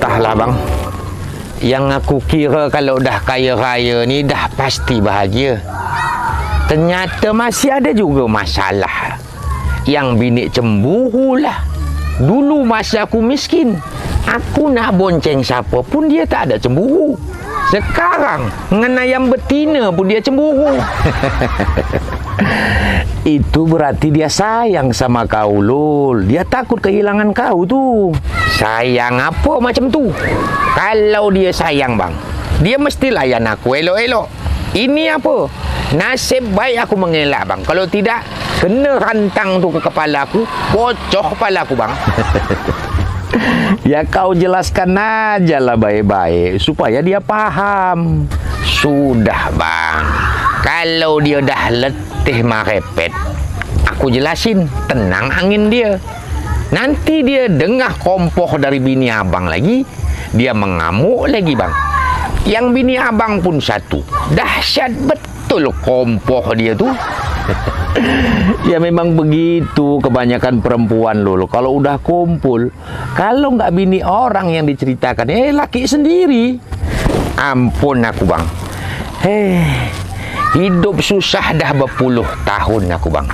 Entahlah bang, yang aku kira kalau dah kaya raya ni dah pasti bahagia. Ternyata masih ada juga masalah. Yang bini cemburu lah. Dulu masa aku miskin, aku nak bonceng siapa pun dia tak ada cemburu. Sekarang dengan ayam betina pun dia cemburu. Itu berarti dia sayang sama kau, Lul. Dia takut kehilangan kau tu. Sayang apa macam tu? Kalau dia sayang bang, dia mesti layan aku elok-elok. Ini apa? Nasib baik aku mengelak bang. Kalau tidak, kena rantang tu ke kepala aku, bocor kepala aku bang. Ya kau jelaskan aja lah baik-baik supaya dia paham. Sudah bang, kalau dia dah letih marepet, aku jelasin, tenang angin dia. Nanti dia dengar kompoh dari bini abang lagi, dia mengamuk lagi bang. Yang bini abang pun satu, dahsyat betul kompoh dia tu. Ya memang begitu kebanyakan perempuan Lul. Kalau udah kumpul, kalau nggak bini orang yang diceritakan, laki sendiri. Ampun aku bang. Hidup susah dah berpuluh tahun aku bang.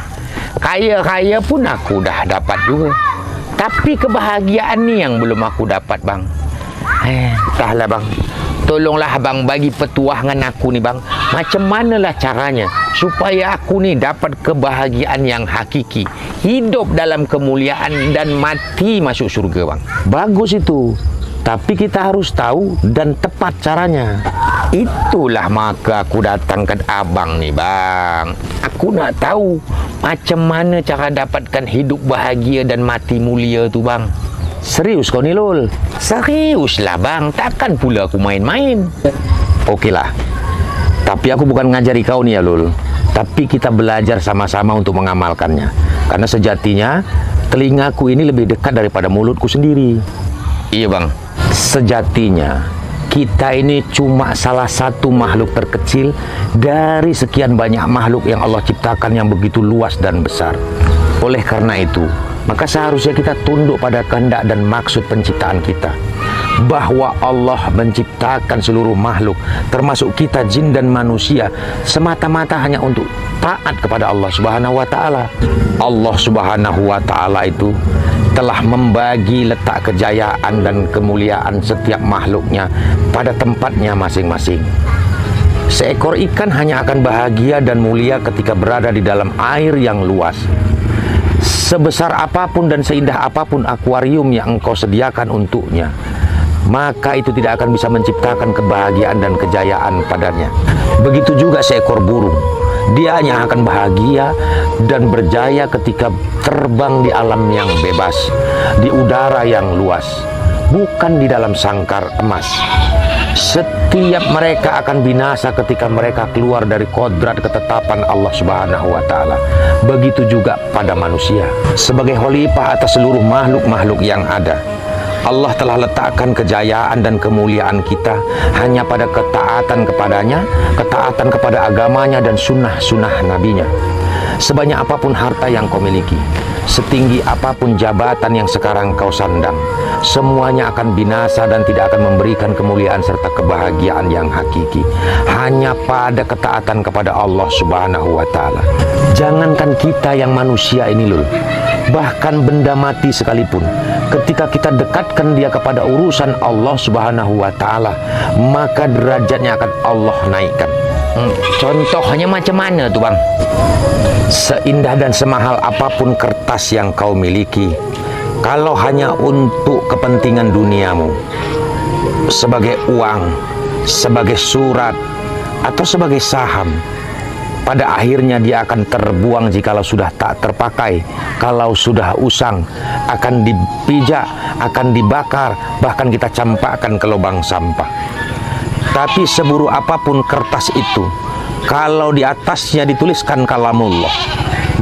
Kaya-kaya pun aku dah dapat juga. Tapi kebahagiaan ni yang belum aku dapat bang. Entahlah bang. Tolonglah abang bagi petuah dengan aku ni bang. Macam manalah caranya supaya aku ni dapat kebahagiaan yang hakiki. Hidup dalam kemuliaan dan mati masuk surga bang. Bagus itu. Tapi kita harus tahu dan tepat caranya. Itulah maka aku datang ke abang ni bang. Aku nak tahu macam mana cara dapatkan hidup bahagia dan mati mulia tu bang. Serius kau ni Lul? Serius lah bang, takkan pula aku main-main. Okeylah, tapi aku bukan ngajari kau ni ya Lul, tapi kita belajar sama-sama untuk mengamalkannya. Karena sejatinya telingaku ini lebih dekat daripada mulutku sendiri. Iya bang, sejatinya kita ini cuma salah satu makhluk terkecil dari sekian banyak makhluk yang Allah ciptakan yang begitu luas dan besar. Oleh karena itu, maka seharusnya kita tunduk pada kehendak dan maksud penciptaan kita. Bahwa Allah menciptakan seluruh makhluk, termasuk kita jin dan manusia, semata-mata hanya untuk taat kepada Allah Subhanahu wa Ta'ala. Allah Subhanahu wa Ta'ala itu telah membagi letak kejayaan dan kemuliaan setiap makhluknya pada tempatnya masing-masing. Seekor ikan hanya akan bahagia dan mulia ketika berada di dalam air yang luas. Sebesar apapun dan seindah apapun akuarium yang engkau sediakan untuknya, maka itu tidak akan bisa menciptakan kebahagiaan dan kejayaan padanya. Begitu juga seekor burung, dia hanya akan bahagia dan berjaya ketika terbang di alam yang bebas, di udara yang luas, bukan di dalam sangkar emas. Setiap mereka akan binasa ketika mereka keluar dari kodrat ketetapan Allah Subhanahu wa Ta'ala. Begitu juga pada manusia. Sebagai khalifah atas seluruh makhluk-makhluk yang ada, Allah telah letakkan kejayaan dan kemuliaan kita hanya pada ketaatan kepadanya, ketaatan kepada agamanya dan sunnah-sunnah nabinya. Sebanyak apapun harta yang kau miliki, setinggi apapun jabatan yang sekarang kau sandang, semuanya akan binasa dan tidak akan memberikan kemuliaan serta kebahagiaan yang hakiki. Hanya pada ketaatan kepada Allah Subhanahu wa Ta'ala. Jangankan kita yang manusia ini Lul, bahkan benda mati sekalipun, ketika kita dekatkan dia kepada urusan Allah Subhanahu wa Ta'ala, maka derajatnya akan Allah naikkan. Contohnya macam mana tu bang? Seindah dan semahal apapun kertas yang kau miliki, kalau hanya untuk kepentingan duniamu, sebagai uang, sebagai surat, atau sebagai saham, pada akhirnya dia akan terbuang jikalau sudah tak terpakai. Kalau sudah usang, akan dipijak, akan dibakar, bahkan kita campakkan ke lubang sampah. Tapi seburuk apapun kertas itu, kalau di atasnya dituliskan kalamullah,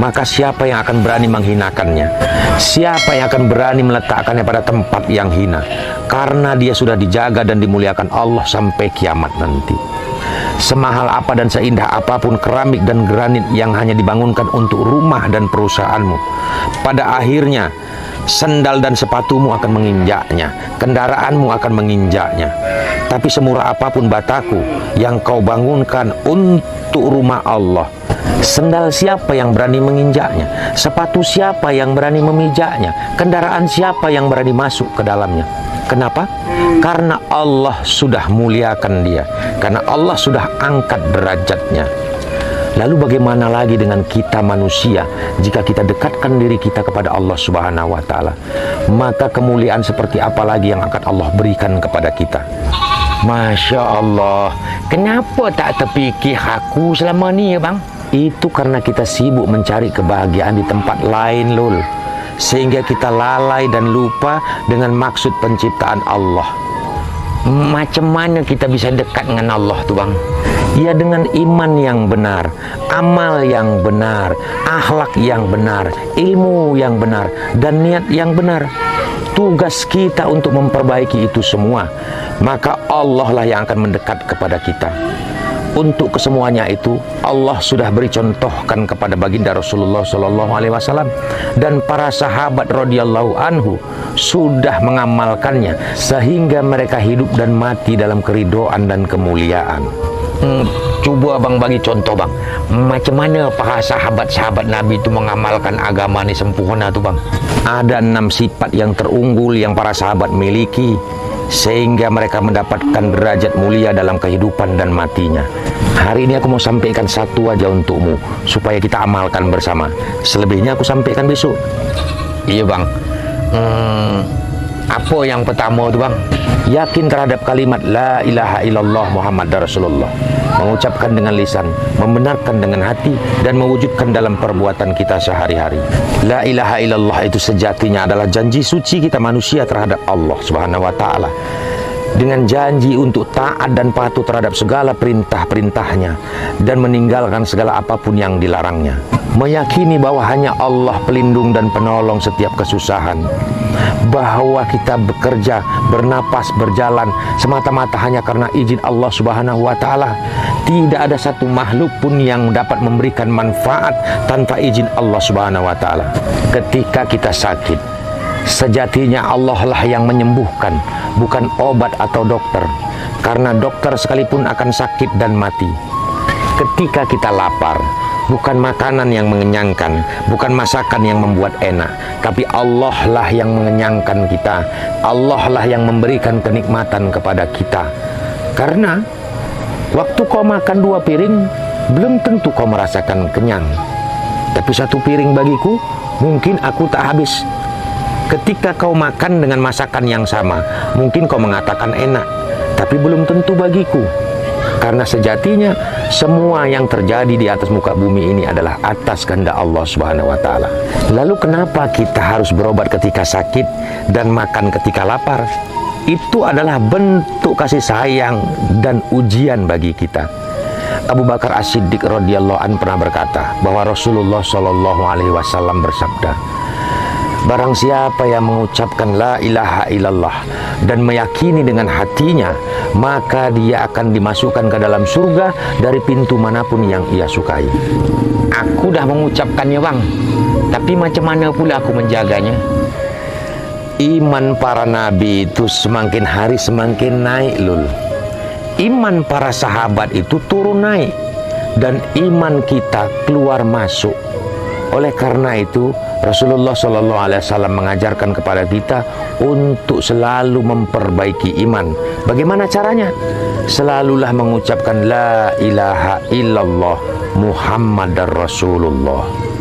maka siapa yang akan berani menghinakannya? Siapa yang akan berani meletakkannya pada tempat yang hina? Karena dia sudah dijaga dan dimuliakan Allah sampai kiamat nanti. Semahal apa dan seindah apapun keramik dan granit yang hanya dibangunkan untuk rumah dan perusahaanmu, pada akhirnya Sandal dan sepatumu akan menginjaknya, kendaraanmu akan menginjaknya. Tapi semurah apapun bataku yang kau bangunkan untuk rumah Allah, sandal siapa yang berani menginjaknya? Sepatu siapa yang berani memijaknya? Kendaraan siapa yang berani masuk ke dalamnya? Kenapa? Karena Allah sudah muliakan dia, karena Allah sudah angkat derajatnya. Lalu bagaimana lagi dengan kita manusia jika kita dekatkan diri kita kepada Allah Subhanahu wa taala? Maka kemuliaan seperti apa lagi yang akan Allah berikan kepada kita? Masya Allah, kenapa tak terfikir aku selama ni ya bang? Itu karena kita sibuk mencari kebahagiaan di tempat lain, Lul. Sehingga kita lalai dan lupa dengan maksud penciptaan Allah. Macam mana kita bisa dekat dengan Allah tu bang? Ya dengan iman yang benar, amal yang benar, akhlak yang benar, ilmu yang benar, dan niat yang benar. Tugas kita untuk memperbaiki itu semua, maka Allah lah yang akan mendekat kepada kita. Untuk kesemuanya itu Allah sudah beri contohkan kepada baginda Rasulullah SAW, dan para sahabat radhiyallahu anhu sudah mengamalkannya sehingga mereka hidup dan mati dalam keridhaan dan kemuliaan. Cuba abang bagi contoh bang, macam mana para sahabat-sahabat Nabi itu mengamalkan agama ni sempurna tu bang? Ada 6 sifat yang terunggul yang para sahabat miliki sehingga mereka mendapatkan derajat mulia dalam kehidupan dan matinya. Hari ini aku mau sampaikan satu aja untukmu supaya kita amalkan bersama. Selebihnya aku sampaikan besok. Iya bang. Apa yang pertama tu bang? Yakin terhadap kalimat La ilaha illallah Muhammad Rasulullah. Mengucapkan dengan lisan, membenarkan dengan hati, dan mewujudkan dalam perbuatan kita sehari-hari. La ilaha illallah itu sejatinya adalah janji suci kita manusia terhadap Allah Subhanahu wa ta'ala, dengan janji untuk taat dan patuh terhadap segala perintah-perintahnya dan meninggalkan segala apapun yang dilarangnya. Meyakini bahwa hanya Allah pelindung dan penolong setiap kesusahan, bahwa kita bekerja, bernapas, berjalan semata-mata hanya karena izin Allah Subhanahu wa ta'ala. Tidak ada satu makhluk pun yang dapat memberikan manfaat tanpa izin Allah Subhanahu wa ta'ala. Ketika kita sakit, sejatinya Allah lah yang menyembuhkan, bukan obat atau dokter, karena dokter sekalipun akan sakit dan mati. Ketika kita lapar, bukan makanan yang mengenyangkan, bukan masakan yang membuat enak, tapi Allah lah yang mengenyangkan kita. Allah lah yang memberikan kenikmatan kepada kita. Karena waktu kau makan 2 piring, belum tentu kau merasakan kenyang, tapi 1 piring bagiku, mungkin aku tak habis. Ketika kau makan dengan masakan yang sama, mungkin kau mengatakan enak, tapi belum tentu bagiku. Karena sejatinya semua yang terjadi di atas muka bumi ini adalah atas kehendak Allah Subhanahu wa ta'ala. Lalu kenapa kita harus berobat ketika sakit dan makan ketika lapar? Itu adalah bentuk kasih sayang dan ujian bagi kita. Abu Bakar As-Siddiq radhiyallahu anhu pernah berkata bahwa Rasulullah SAW bersabda, barang siapa yang mengucapkan la ilaha illallah dan meyakini dengan hatinya, maka dia akan dimasukkan ke dalam surga dari pintu manapun yang ia sukai. Aku dah mengucapkannya bang, tapi macam mana pula aku menjaganya? Iman para nabi itu semakin hari semakin naik, Lul. Iman para sahabat itu turun naik, dan iman kita keluar masuk. Oleh karena itu Rasulullah SAW mengajarkan kepada kita untuk selalu memperbaiki iman. Bagaimana caranya? Selalulah mengucapkan la ilaha illallah Muhammadar Rasulullah.